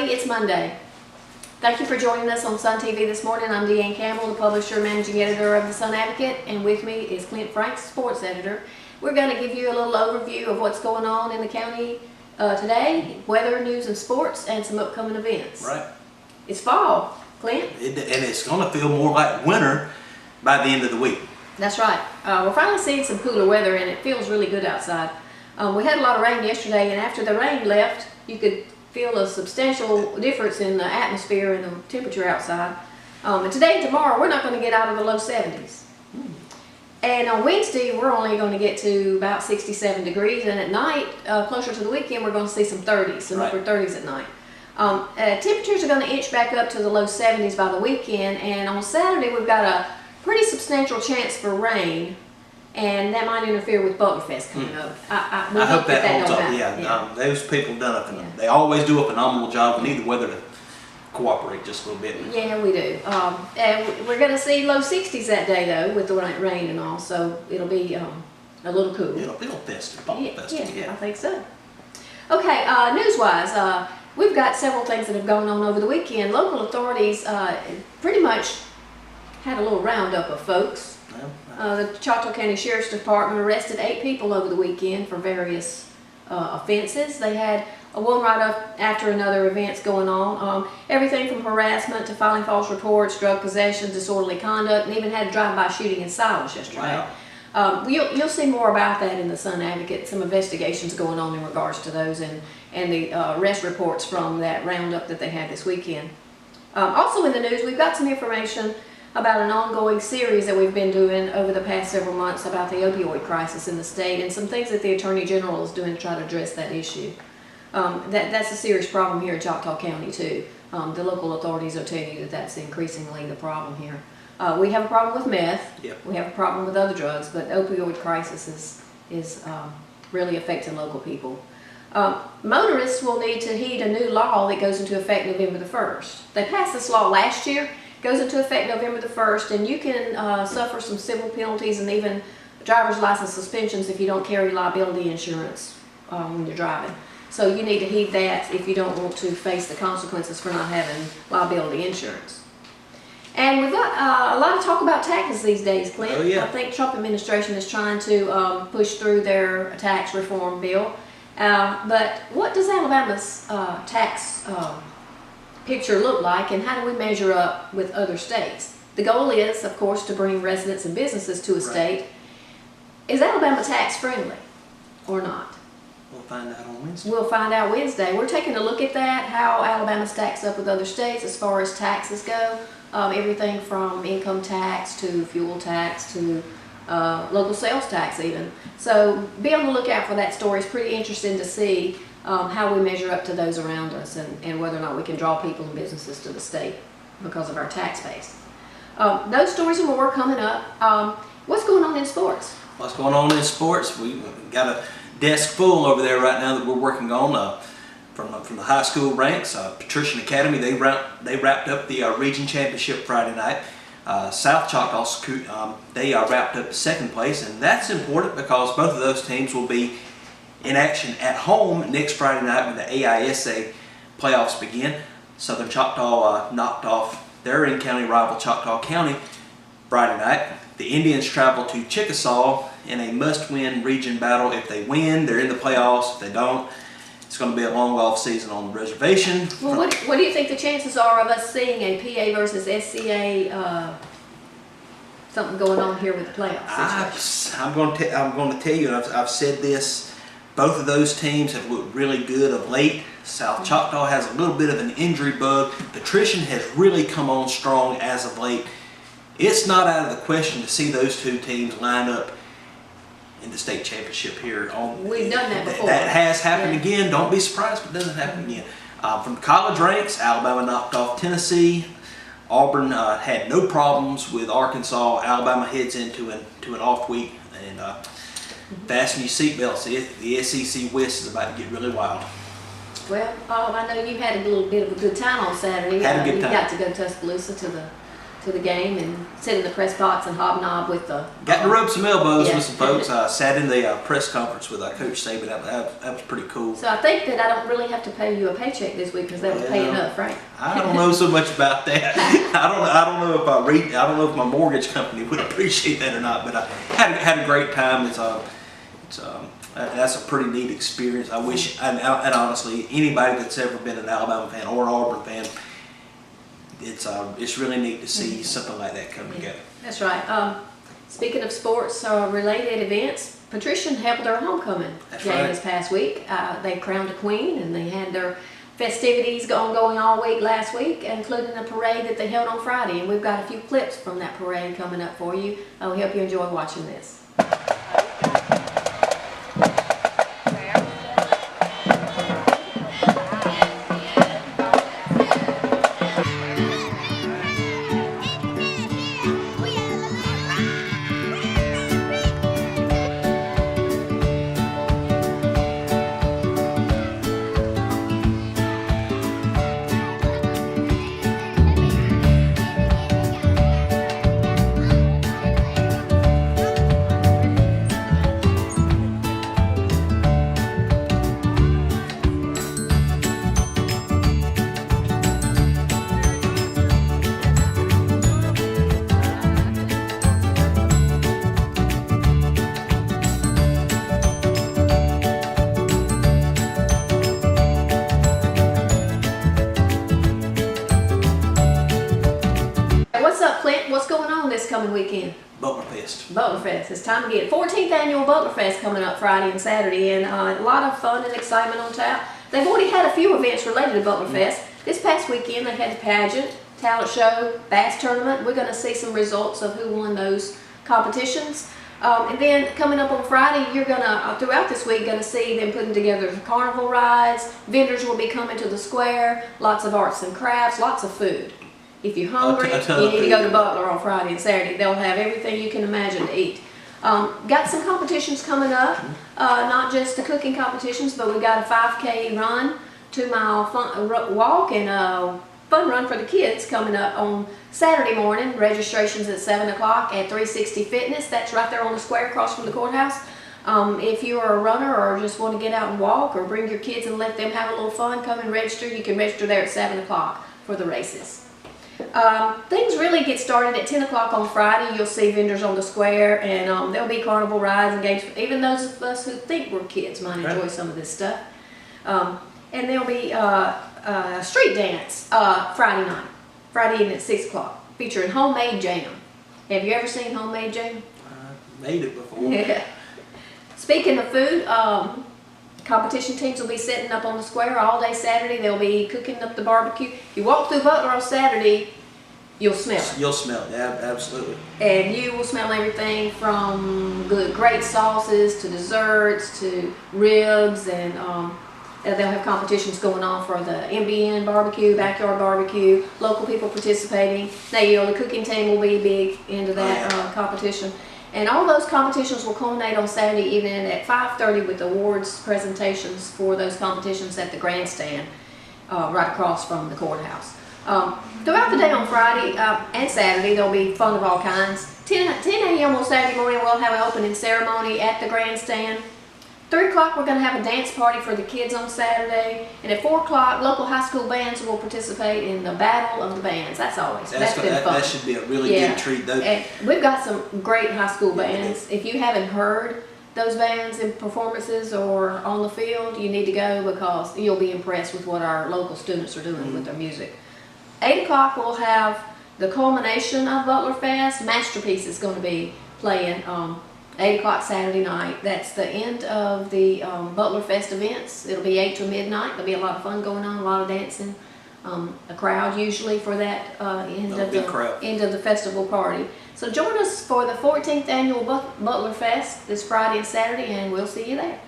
County, it's Monday. Thank you for joining us on SunTV this morning. I'm Deanne Campbell, the publisher and managing editor of the Sun Advocate, and with me is Clint Franks, sports editor. We're going to give you a little overview of what's going on in the county today, weather, news, and sports, and some upcoming events. Right. It's fall, Clint. And it's going to feel more like winter by the end of the week. That's right. We're finally seeing some cooler weather, and it feels really good outside. We had a lot of rain yesterday, and after the rain left, you could feel a substantial difference in the atmosphere and the temperature outside. And today and tomorrow, we're not going to get out of the low 70s. And on Wednesday, we're only going to get to about 67 degrees, and at night, closer to the weekend, we're going to see some 30s, some upper 30s at night. Temperatures are going to inch back up to the low 70s by the weekend, and on Saturday, we've got a pretty substantial chance for rain, and that might interfere with Butlerfest coming up. I hope that holds up. Yeah. Those people have done they always do a phenomenal job. We need the weather to cooperate just a little bit. Yeah, we do. And we're going to see low 60s that day, though, with the rain and all, so it'll be a little cool. It'll feel festive, festive. Yeah, I think so. Okay, news-wise, we've got several things that have gone on over the weekend. Local authorities pretty much had a little roundup of folks. The Choctaw County Sheriff's Department arrested 8 people over the weekend for various offenses. They had one right after another events going on. Everything from harassment to filing false reports, drug possession, disorderly conduct, and even had a drive-by shooting in Silas yesterday. Wow. You'll see more about that in the Sun Advocate. Some investigations going on in regards to those and the arrest reports from that roundup that they had this weekend. Also in the news, we've got some information about an ongoing series that we've been doing over the past several months about the opioid crisis in the state and some things that the Attorney General is doing to try to address that issue. That's a serious problem here in Choctaw County too. The local authorities will tell you that that's increasingly the problem here. We have a problem with meth, we have a problem with other drugs, but the opioid crisis is really affecting local people. Motorists will need to heed a new law that goes into effect November the 1st. They passed this law last year. Goes into effect November the 1st, and you can suffer some civil penalties and even driver's license suspensions if you don't carry liability insurance when you're driving. So you need to heed that if you don't want to face the consequences for not having liability insurance. And we've got a lot of talk about taxes these days, Clint. Oh, yeah. I think the Trump administration is trying to push through their tax reform bill. But what does Alabama's tax picture look like, and how do we measure up with other states? The goal is, of course, to bring residents and businesses to a state. Is Alabama tax friendly or not? We'll find out on Wednesday. We'll find out Wednesday. We're taking a look at that, how Alabama stacks up with other states as far as taxes go. Everything from income tax to fuel tax to local sales tax even. So be on the lookout for that story. It's pretty interesting to see how we measure up to those around us and whether or not we can draw people and businesses to the state because of our tax base. Those stories and more coming up. What's going on in sports? What's going on in sports? We've got a desk full over there right now that we're working on from the high school ranks. Patrician Academy, they wrapped up the region championship Friday night. South Choctaw, they wrapped up second place, and that's important because both of those teams will be in action at home next Friday night when the AISA playoffs begin. Southern Choctaw knocked off their in-county rival Choctaw County Friday night. The Indians travel to Chickasaw in a must-win region battle. If they win, they're in the playoffs. If they don't, it's going to be a long off season on the reservation. Well, what do you think the chances are of us seeing a PA versus SCA something going on here with the playoffs situation? I'm going to tell you, and I've said this. Both of those teams have looked really good of late. South Choctaw has a little bit of an injury bug. Patrician has really come on strong as of late. It's not out of the question to see those two teams line up in the state championship here. We've done that before. That has happened again. Don't be surprised if it doesn't happen again. From college ranks, Alabama knocked off Tennessee. Auburn had no problems with Arkansas. Alabama heads into an off week, and fasten your seatbelts. The SEC West is about to get really wild. Well, I know you had a little bit of a good time on Saturday. Had a good time. You got to go to Tuscaloosa to the to the game and sit in the press box and hobnob with the. Got to rub some elbows Yeah. with some folks. I sat in the press conference with Coach Saban. That was pretty cool. So I think that I don't really have to pay you a paycheck this week because that was pay enough, right? I don't know so much about that. I don't know if I don't know if my mortgage company would appreciate that or not. But I had a great time. That's a pretty neat experience. I wish, and honestly, anybody that's ever been an Alabama fan or an Auburn fan, it's really neat to see something like that come together. That's right. Speaking of sports related events, Patrician held their homecoming game this past week. They crowned a queen and they had their festivities going all week last week, including a parade that they held on Friday. And we've got a few clips from that parade coming up for you. We hope you enjoy watching this. What's up, Clint? What's going on this coming weekend? Butler Fest. Butler Fest. It's time to get it. 14th annual Butler Fest coming up Friday and Saturday, and a lot of fun and excitement on tap. They've already had a few events related to Butler Fest. This past weekend they had the pageant, talent show, bass tournament. We're going to see some results of who won those competitions. And then coming up on Friday, you're going to, throughout this week, going to see them putting together carnival rides. Vendors will be coming to the square, lots of arts and crafts, lots of food. If you're hungry, you need to go to Butler on Friday and Saturday. They'll have everything you can imagine to eat. Got some competitions coming up, not just the cooking competitions, but we got a 5K run, 2-mile fun walk, and a fun run for the kids coming up on Saturday morning. Registration's at 7 o'clock at 360 Fitness. That's right there on the square across from the courthouse. If you are a runner or just want to get out and walk or bring your kids and let them have a little fun, come and register. You can register there at 7 o'clock for the races. Things really get started at 10 o'clock on Friday. You'll see vendors on the square, and there'll be carnival rides and games. Even those of us who think we're kids might enjoy some of this stuff. And there'll be a street dance Friday night, Friday evening at 6 o'clock, featuring homemade jam. Have you ever seen homemade jam? I made it before. Yeah. Speaking of food, competition teams will be setting up on the square all day Saturday. They'll be cooking up the barbecue. If you walk through Butler on Saturday, you'll smell it. You'll smell it, yeah, absolutely. And you will smell everything from good, great sauces to desserts to ribs, and they'll have competitions going on for the MBN barbecue, backyard barbecue, local people participating. Now, you know, the cooking team will be big into that competition. And all those competitions will culminate on Saturday evening at 5:30 with awards presentations for those competitions at the grandstand right across from the courthouse. Throughout the day on Friday and Saturday, there'll be fun of all kinds. 10 a.m. on Saturday morning, we'll have an opening ceremony at the grandstand. 3 o'clock, we're going to have a dance party for the kids on Saturday. And at 4 o'clock, local high school bands will participate in the Battle of the Bands. That's been fun. That should be a really good treat, though. And we've got some great high school bands. If you haven't heard those bands in performances or on the field, you need to go because you'll be impressed with what our local students are doing with their music. 8 o'clock, we'll have the culmination of Butler Fest. Masterpiece is going to be playing 8 o'clock Saturday night. That's the end of the Butler Fest events. It'll be 8 to midnight. There'll be a lot of fun going on, a lot of dancing. A crowd usually for that end of the festival party. So join us for the 14th annual Butler Fest this Friday and Saturday, and we'll see you there.